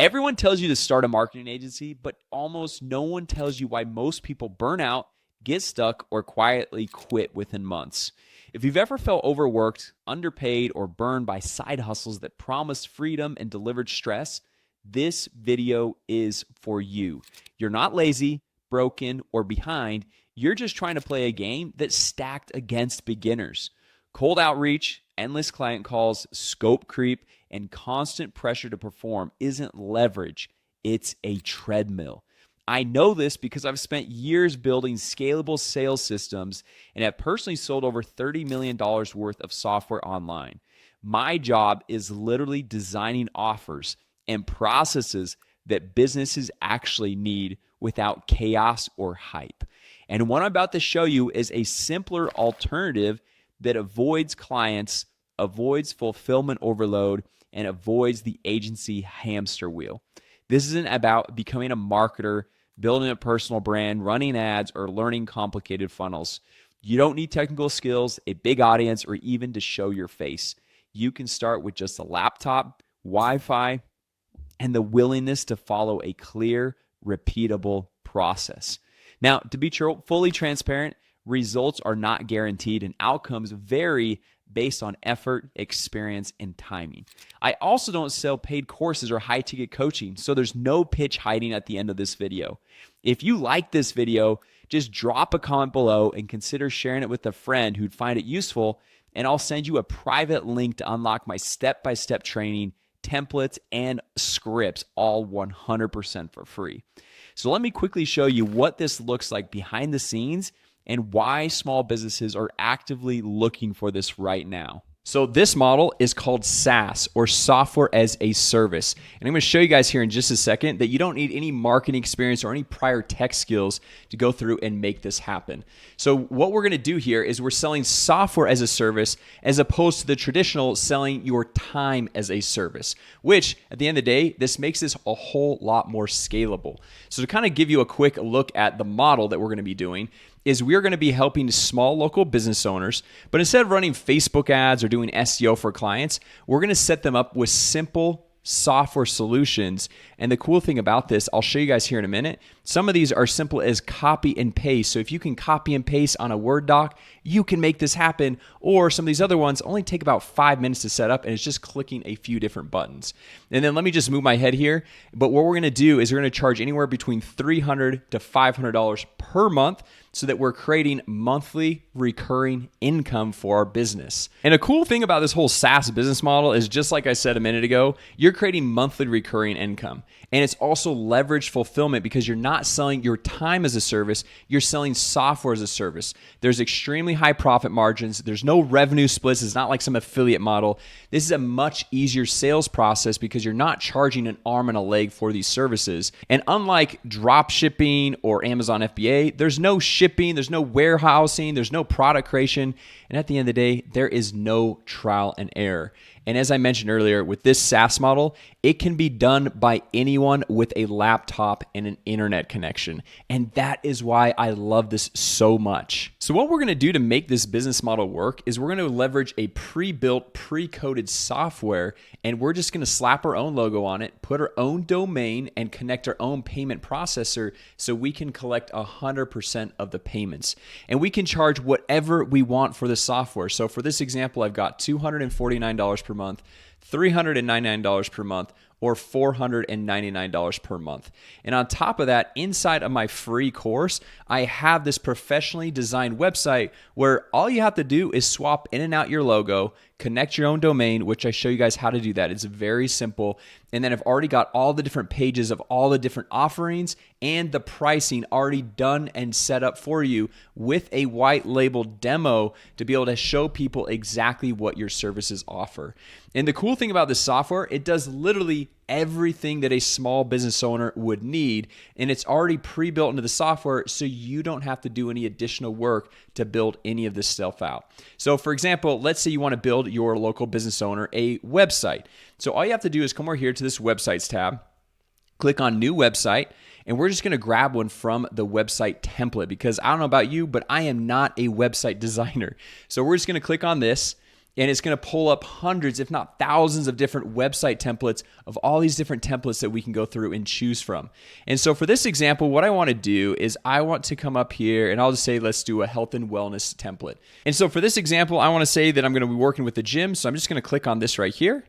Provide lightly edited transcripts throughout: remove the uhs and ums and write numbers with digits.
Everyone tells you to start a marketing agency, but almost no one tells you why most people burn out, get stuck, or quietly quit within months. If you've ever felt overworked, underpaid, or burned by side hustles that promised freedom and delivered stress, this video is for you. You're not lazy, broken, or behind. You're just trying to play a game that's stacked against beginners. Cold outreach, endless client calls, scope creep, and constant pressure to perform isn't leverage, it's a treadmill. I know this because I've spent years building scalable sales systems and have personally sold over $30 million worth of software online. My job is literally designing offers and processes that businesses actually need without chaos or hype. And what I'm about to show you is a simpler alternative that avoids clients, avoids fulfillment overload, and avoids the agency hamster wheel. This isn't about becoming a marketer, building a personal brand, running ads, or learning complicated funnels. You don't need technical skills, a big audience, or even to show your face. You can start with just a laptop, Wi-Fi, and the willingness to follow a clear, repeatable process. Now, to be fully transparent, results are not guaranteed and outcomes vary based on effort, experience, and timing. I also don't sell paid courses or high-ticket coaching, so there's no pitch hiding at the end of this video. If you like this video, just drop a comment below and consider sharing it with a friend who'd find it useful, and I'll send you a private link to unlock my step-by-step training, templates, and scripts, all 100% for free. So let me quickly show you what this looks like behind the scenes and why small businesses are actively looking for this right now. So this model is called SaaS, or software as a service. And I'm going to show you guys here in just a second that you don't need any marketing experience or any prior tech skills to go through and make this happen. So what we're going to do here is we're selling software as a service as opposed to the traditional selling your time as a service, which at the end of the day, this makes this a whole lot more scalable. So to kind of give you a quick look at the model that we're going to be doing, is we're going to be helping small local business owners, but instead of running Facebook ads or doing SEO for clients, we're going to set them up with simple software solutions. And the cool thing about this, I'll show you guys here in a minute, some of these are simple as copy and paste. So if you can copy and paste on a Word doc, you can make this happen. Or some of these other ones only take about 5 minutes to set up, and it's just clicking a few different buttons. And then let me just move my head here. But what we're going to do is we're going to charge anywhere between $300 to $500 per month, so that we're creating monthly recurring income for our business. And a cool thing about this whole SaaS business model is, just like I said a minute ago, you're creating monthly recurring income. And it's also leveraged fulfillment because you're not selling your time as a service, you're selling software as a service. There's extremely high profit margins. There's no revenue splits. It's not like some affiliate model. This is a much easier sales process because you're not charging an arm and a leg for these services. And unlike drop shipping or Amazon FBA, there's no shipping, there's no warehousing, there's no product creation, and at the end of the day, there is no trial and error. And as I mentioned earlier, with this SaaS model, it can be done by anyone with a laptop and an internet connection. And that is why I love this so much. So what we're going to do to make this business model work is we're going to leverage a pre-built, pre-coded software, and we're just going to slap our own logo on it, put our own domain, and connect our own payment processor so we can collect 100% of the payments. And we can charge whatever we want for the software. So for this example, I've got $249 per month, $399 per month, or $499 per month. And on top of that, inside of my free course, I have this professionally designed website where all you have to do is swap in and out your logo, connect your own domain, which I show you guys how to do that. It's very simple. And then I've already got all the different pages of all the different offerings and the pricing already done and set up for you with a white label demo to be able to show people exactly what your services offer. And the cool thing about this software, it does literally everything that a small business owner would need, and it's already pre-built into the software, so you don't have to do any additional work to build any of this stuff out. So for example, let's say you want to build your local business owner a website. So all you have to do is come over here to this websites tab, click on new website, and we're just going to grab one from the website template because I don't know about you, but I am not a website designer. So we're just going to click on this. and it's going to pull up hundreds, if not thousands of different website templates of all these different templates that we can go through and choose from. And so for this example, what I want to do is I want to come up here and I'll just say, let's do a health and wellness template. And so for this example, I want to say that I'm going to be working with the gym. So I'm just going to click on this right here.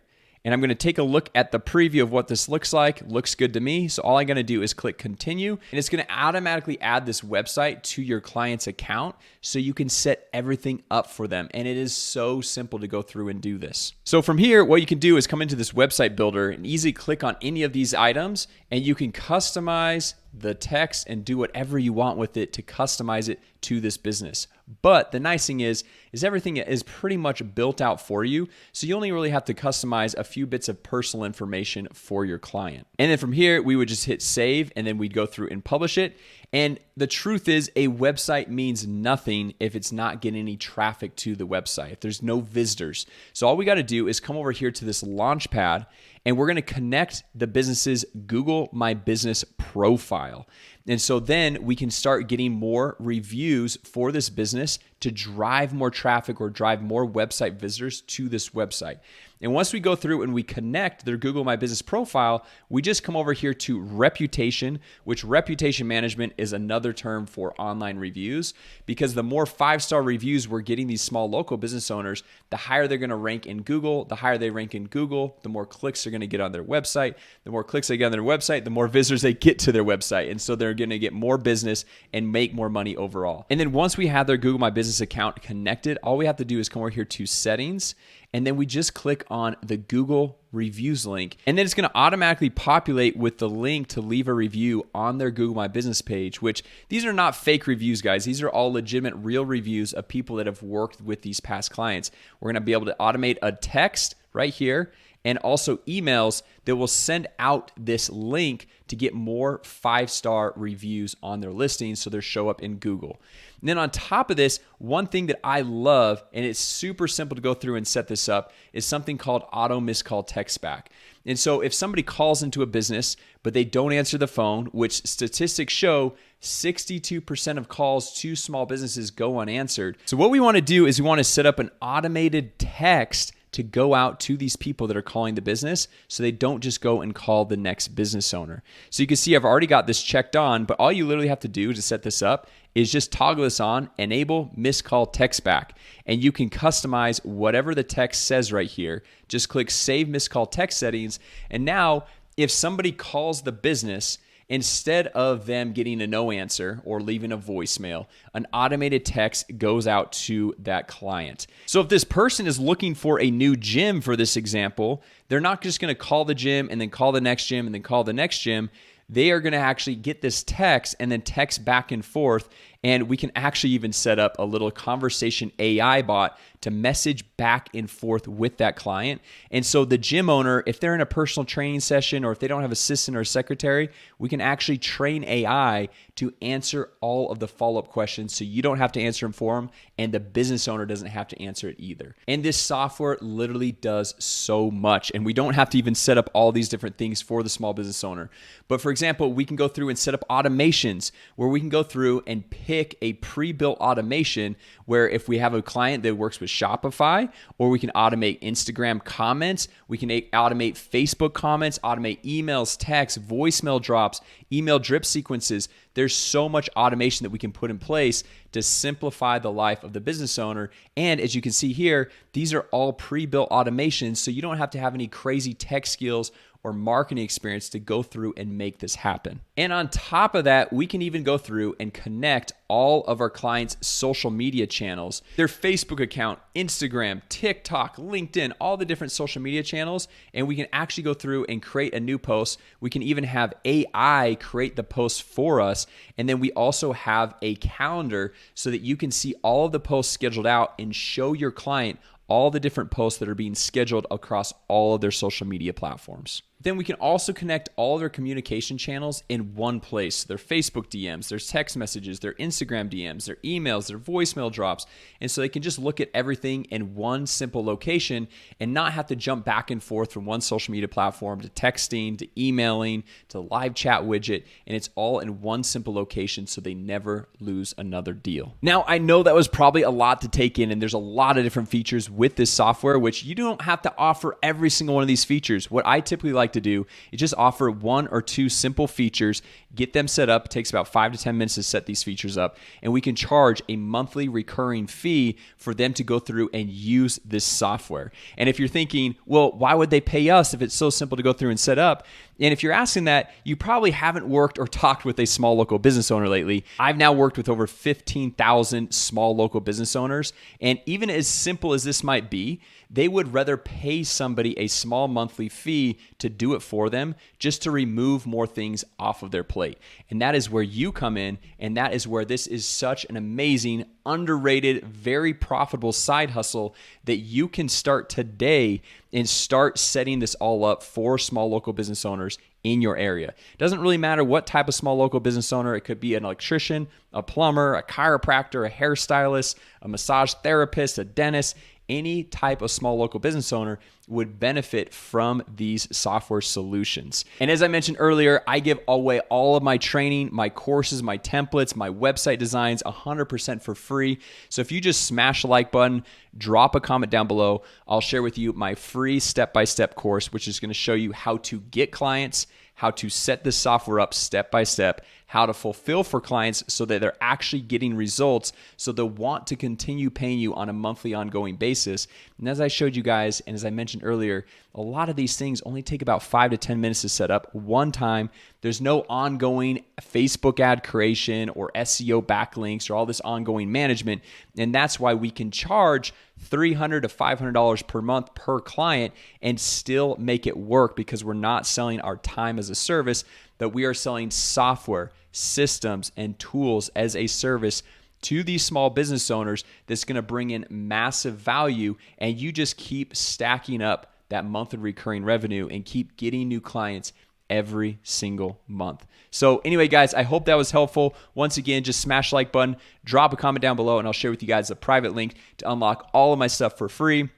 And I'm going to take a look at the preview of what this looks like. Looks good to me. So all I'm going to do is click continue. And it's going to automatically add this website to your client's account so you can set everything up for them. And it is so simple to go through and do this. So from here, what you can do is come into this website builder and easily click on any of these items, and you can customize the text and do whatever you want with it to customize it to this business. But the nice thing is everything is pretty much built out for you. So you only really have to customize a few bits of personal information for your client. And then from here, we would just hit save, and then we'd go through and publish it. And the truth is, a website means nothing if it's not getting any traffic to the website, if there's no visitors. So all we got to do is come over here to this launch pad, and we're going to connect the business's Google My Business profile. And so then we can start getting more reviews for this business to drive more traffic or drive more website visitors to this website. And once we go through and we connect their Google My Business profile, we just come over here to reputation, which reputation management is another term for online reviews, because the more 5-star reviews we're getting these small local business owners, the higher they're going to rank in Google. The higher they rank in Google, the more clicks they're going to get on their website. The more clicks they get on their website, the more visitors they get to their website. And so they're going to get more business and make more money overall. And then once we have their Google My Business account connected, all we have to do is come over here to settings, and then we just click on the Google reviews link, and then it's going to automatically populate with the link to leave a review on their Google My Business page, which these are not fake reviews, guys. These are all legitimate, real reviews of people that have worked with these past clients. We're going to be able to automate a text right here and also emails that will send out this link to get more 5-star reviews on their listings so they'll show up in Google. And then on top of this, one thing that I love, and it's super simple to go through and set this up, is something called auto missed call text back. And so if somebody calls into a business, but they don't answer the phone, which statistics show 62% of calls to small businesses go unanswered. So what we want to do is we want to set up an automated text to go out to these people that are calling the business so they don't just go and call the next business owner. So you can see I've already got this checked on, but all you literally have to do to set this up is just toggle this on, enable missed call text back, and you can customize whatever the text says right here. Just click save missed call text settings, and now if somebody calls the business, instead of them getting a no answer or leaving a voicemail, an automated text goes out to that client. So if this person is looking for a new gym, for this example, they're not just going to call the gym and then call the next gym and then call the next gym. They are going to actually get this text and then text back and forth. And we can actually even set up a little conversation AI bot to message back and forth with that client. And so the gym owner, if they're in a personal training session or if they don't have an assistant or a secretary, we can actually train AI to answer all of the follow-up questions so you don't have to answer them for them and the business owner doesn't have to answer it either. And this software literally does so much, and we don't have to even set up all these different things for the small business owner. But for example, we can go through and set up automations where we can go through and pick a pre-built automation where if we have a client that works with Shopify, or we can automate Instagram comments, we can automate Facebook comments, automate emails, texts, voicemail drops, email drip sequences. There's so much automation that we can put in place to simplify the life of the business owner. And as you can see here, these are all pre-built automations, so you don't have to have any crazy tech skills or marketing experience to go through and make this happen. And on top of that, we can even go through and connect all of our clients' social media channels, their Facebook account, Instagram, TikTok, LinkedIn, all the different social media channels, and we can actually go through and create a new post. We can even have AI create the post for us, and then we also have a calendar so that you can see all of the posts scheduled out and show your client all the different posts that are being scheduled across all of their social media platforms. Then we can also connect all their communication channels in one place. Their Facebook DMs, their text messages, their Instagram DMs, their emails, their voicemail drops. And so they can just look at everything in one simple location and not have to jump back and forth from one social media platform to texting, to emailing, to the live chat widget. And it's all in one simple location so they never lose another deal. Now, I know that was probably a lot to take in, and there's a lot of different features with this software, which you don't have to offer every single one of these features. What I typically like to do is just offer one or two simple features, get them set up. It takes about 5 to 10 minutes to set these features up, and we can charge a monthly recurring fee for them to go through and use this software. And if you're thinking, well, why would they pay us if it's so simple to go through and set up? And if you're asking that, you probably haven't worked or talked with a small local business owner lately. I've now worked with over 15,000 small local business owners, and even as simple as this might be, they would rather pay somebody a small monthly fee to do it for them just to remove more things off of their plate. And that is where you come in, and that is where this is such an amazing, underrated, very profitable side hustle that you can start today and start setting this all up for small local business owners in your area. It doesn't really matter what type of small local business owner. It could be an electrician, a plumber, a chiropractor, a hairstylist, a massage therapist, a dentist. Any type of small local business owner would benefit from these software solutions. And as I mentioned earlier, I give away all of my training, my courses, my templates, my website designs 100% for free. So if you just smash the like button, drop a comment down below, I'll share with you my free step-by-step course, which is going to show you how to get clients, how to set this software up step by step, how to fulfill for clients so that they're actually getting results, so they'll want to continue paying you on a monthly ongoing basis. And as I showed you guys, and as I mentioned earlier, a lot of these things only take about 5 to 10 minutes to set up one time. There's no ongoing Facebook ad creation or SEO backlinks or all this ongoing management. And that's why we can charge $300 to $500 per month per client and still make it work, because we're not selling our time as a service, but we are selling software, systems, and tools as a service to these small business owners that's going to bring in massive value, and you just keep stacking up that monthly recurring revenue and keep getting new clients every single month. So anyway, guys, I hope that was helpful. Once again, just smash the like button, drop a comment down below, and I'll share with you guys a private link to unlock all of my stuff for free.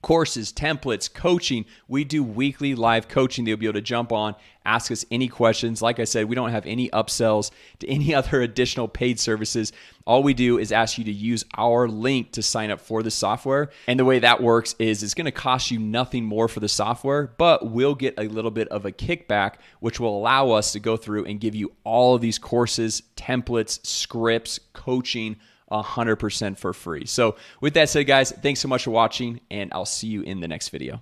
Courses, templates, coaching. We do weekly live coaching that you'll be able to jump on, ask us any questions. Like I said, we don't have any upsells to any other additional paid services. All we do is ask you to use our link to sign up for the software. And the way that works is it's going to cost you nothing more for the software, but we'll get a little bit of a kickback, which will allow us to go through and give you all of these courses, templates, scripts, coaching, 100% for free. So with that said, guys, thanks so much for watching, and I'll see you in the next video.